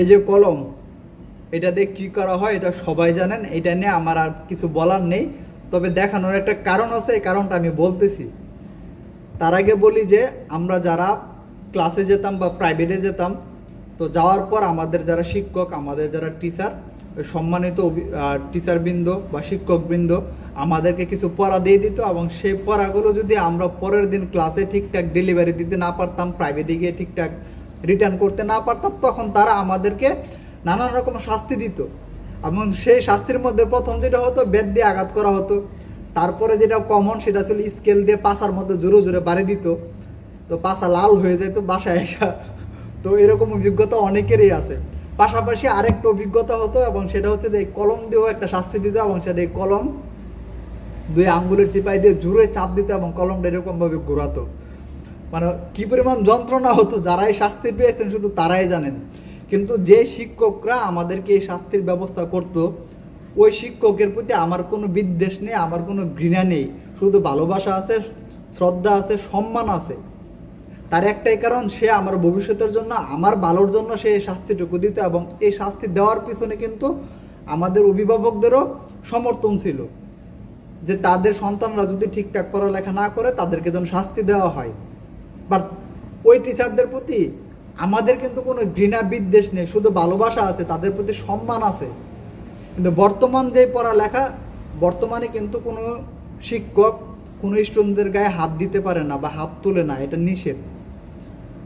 এই যে কলম, এটা দিয়ে কি করা হয় এটা সবাই জানেন, এটা নিয়ে আমার আর কিছু বলার নেই। তবে দেখানোর একটা কারণ আছে, এই কারণটা আমি বলতেছি। তার আগে বলি যে আমরা যারা ক্লাসে যেতাম বা প্রাইভেটে যেতাম, তো যাওয়ার পর আমাদের যারা শিক্ষক, আমাদের যারা টিচার, সম্মানিত টিচারবৃন্দ বা শিক্ষকবৃন্দ আমাদেরকে কিছু পড়া দিয়ে দিত, এবং সেই পড়াগুলো যদি আমরা পরের দিন ক্লাসে ঠিকঠাক ডেলিভারি দিতে না পারতাম, প্রাইভেটে গিয়ে ঠিকঠাক রিটার্ন করতে না পারতাম, তখন তারা আমাদেরকে নানান রকম শাস্তি দিত। এবং সেই শাস্তির মধ্যে প্রথম যেটা হতো, বেত দিয়ে আঘাত করা হতো। তারপরে যেটা কমন সেটা ছিল স্কেল দিয়ে পাশার মধ্যে জোরে জোরে বাড়ি দিত, তো পাশা লাল হয়ে যেত বাসায় এসা। তো এরকম অভিজ্ঞতা অনেকেরই আছে। পাশাপাশি আরেকটা অভিজ্ঞতা হতো, এবং সেটা হচ্ছে যে কলম দিয়েও একটা শাস্তি দিত, এবং সেটা এই কলম দুই আঙ্গুলের চিপাই দিয়ে জোরে চাপ দিত এবং কলমটা এরকমভাবে ঘোরাতো। মানে কি পরিমাণ যন্ত্রণা হতো, যারাই শাস্তি পেয়েছেন শুধু তারাই জানেন। কিন্তু যে শিক্ষকরা আমাদেরকে এই শাস্তির ব্যবস্থা করত, ওই শিক্ষকের প্রতি আমার কোনো বিদ্বেষ নেই, আমার কোনো ঘৃণা নেই, শুধু ভালোবাসা আছে, শ্রদ্ধা আছে, সম্মান আছে। তার একটাই কারণ, সে আমার ভবিষ্যতের জন্য, আমার ভালোর জন্য সে এই শাস্তিটুকু দিত, এবং এই শাস্তি দেওয়ার পিছনে কিন্তু আমাদের অভিভাবকদেরও সমর্থন ছিল, যে তাদের সন্তানরা যদি ঠিকঠাক পড়ালেখা না করে তাদেরকে যেন শাস্তি দেওয়া হয়। বাট ওই টিচারদের প্রতি আমাদের কিন্তু কোনো ঘৃণা বিদ্বেষ নেই, শুধু ভালোবাসা আছে, তাদের প্রতি সম্মান আছে। কিন্তু বর্তমান যে পড়ালেখা, বর্তমানে কিন্তু কোনো শিক্ষক কোনো স্টুডেন্টদের গায়ে হাত দিতে পারে না বা হাত তুলে না, এটা নিষেধ।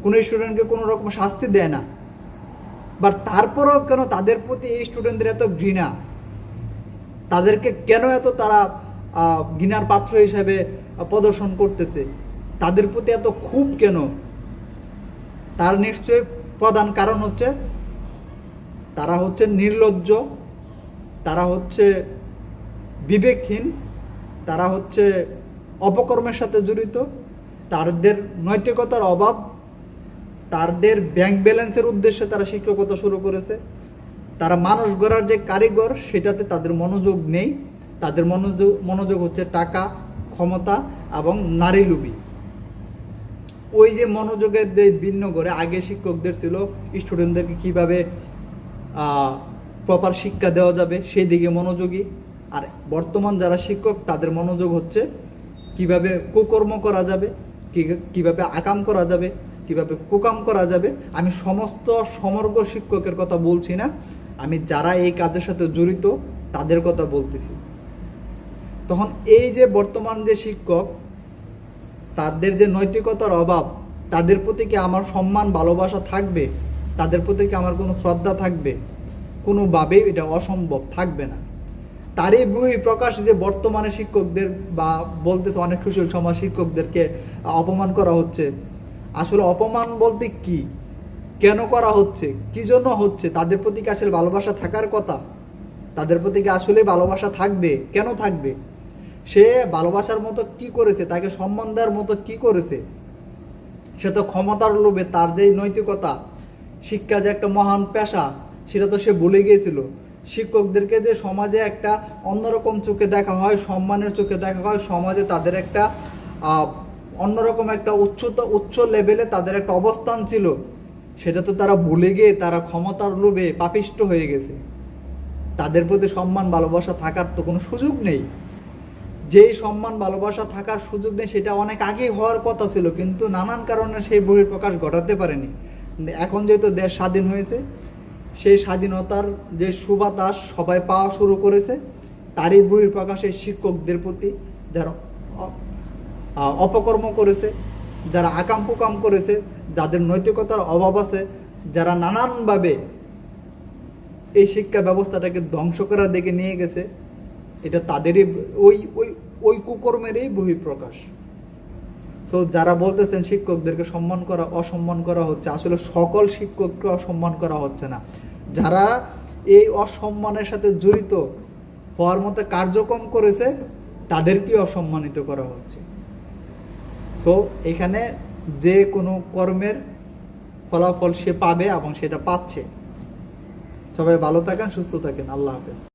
কোনো স্টুডেন্টকে কোনো রকম শাস্তি দেয় না। বাট তারপরেও কেন তাদের প্রতি এই স্টুডেন্টদের এত ঘৃণা, তাদেরকে কেন এত তারা ঘৃণার পাত্র হিসেবে প্রদর্শন করতেছে, তাদের প্রতি এত ক্ষোভ কেন? তার নিশ্চয়ই প্রধান কারণ হচ্ছে তারা হচ্ছে নির্লজ্জ, তারা হচ্ছে বিবেকহীন, তারা হচ্ছে অপকর্মের সাথে জড়িত, তাদের নৈতিকতার অভাব, তাদের ব্যাংক ব্যালেন্সের উদ্দেশ্যে তারা শিক্ষকতা শুরু করেছে। তারা মানুষ গড়ার যে কারিগর, সেটাতে তাদের মনোযোগ নেই। তাদের মনোযোগ হচ্ছে টাকা, ক্ষমতা এবং নারী লোভী। ওই যে মনোযোগের যে ভিন্ন করে আগে শিক্ষকদের ছিল স্টুডেন্টদেরকে কিভাবে প্রপার শিক্ষা দেওয়া যাবে সেই দিকে মনোযোগী। আর বর্তমান যারা শিক্ষক, তাদের মনোযোগ হচ্ছে কিভাবে কুকর্ম করা যাবে, কিভাবে আকাম করা যাবে, কিভাবে কুকাম করা যাবে। আমি সমস্ত সমগ্র শিক্ষকের কথা বলছি না, আমি যারা এই কাজের সাথে জড়িত তাদের কথা বলতেছি। তখন এই যে বর্তমান যে শিক্ষক, তাদের যে নৈতিকতার অভাব, তাদের প্রতি কি আমার সম্মান ভালোবাসা থাকবে? তাদের প্রতি কি আমার কোনো শ্রদ্ধা থাকবে? কোনোভাবেই এটা অসম্ভব, থাকবে না। তারই বই প্রকাশ যে বর্তমানে শিক্ষকদের বা বলতেছে অনেক সুশীল সমাজ শিক্ষকদেরকে অপমান করা হচ্ছে। আসলে অপমান বলতে কি, কেন করা হচ্ছে, কি জন্য হচ্ছে? তাদের প্রতি কি আসলে ভালোবাসা থাকার কথা? তাদের প্রতি কি আসলে ভালোবাসা থাকবে? কেন থাকবে? সে ভালোবাসার মতো কি করেছে? তাকে সম্মান দেওয়ার মতো কি করেছে? সে তো ক্ষমতার লোভে তার যে নৈতিকতা, শিক্ষা যে একটা মহান পেশা, সেটা তো সে ভুলে গিয়েছিল। শিক্ষকদেরকে যে সমাজে একটা অন্যরকম চোখে দেখা হয়, সম্মানের চোখে দেখা হয়, সমাজে তাদের একটা অন্যরকম একটা উচ্চ লেভেলে তাদের একটা অবস্থান ছিল, সেটা তো তারা ভুলে গিয়ে তারা ক্ষমতার লোভে পাপিষ্ট হয়ে গেছে। তাদের প্রতি সম্মান ভালোবাসা থাকার তো কোনো সুযোগ নেই। যেই সম্মান ভালোবাসা থাকার সুযোগ নেই, সেটা অনেক আগেই হওয়ার কথা ছিল, কিন্তু নানান কারণে সেই বহিঃপ্রকাশ ঘটাতে পারেনি। এখন যেহেতু দেশ স্বাধীন হয়েছে, সেই স্বাধীনতার যে সুবাতাস সবাই পাওয়া শুরু করেছে, তারই বহিঃপ্রকাশে শিক্ষকদের প্রতি যারা অপকর্ম করেছে, যারা আকাম কুকাম করেছে, যাদের নৈতিকতার অভাব আছে, যারা নানানভাবে এই শিক্ষা ব্যবস্থাটাকে ধ্বংস করার দিকে নিয়ে গেছে, এটা তাদেরই ওই ওই ওই কুকর্মেরই বহিঃপ্রকাশ। সো যারা বলতেছেন শিক্ষকদেরকে সম্মান করা, অসম্মান করা হচ্ছে, আসলে সকল শিক্ষককে অসম্মান করা হচ্ছে না। যারা এই অসম্মানের সাথে জড়িত হওয়ার মতো কার্যক্রম করেছে, তাদেরকে অসম্মানিত করা হচ্ছে। সো এখানে যে কোনো কর্মের ফলাফল সে পাবে এবং সেটা পাচ্ছে। সবাই ভালো থাকেন, সুস্থ থাকেন। আল্লাহ হাফেজ।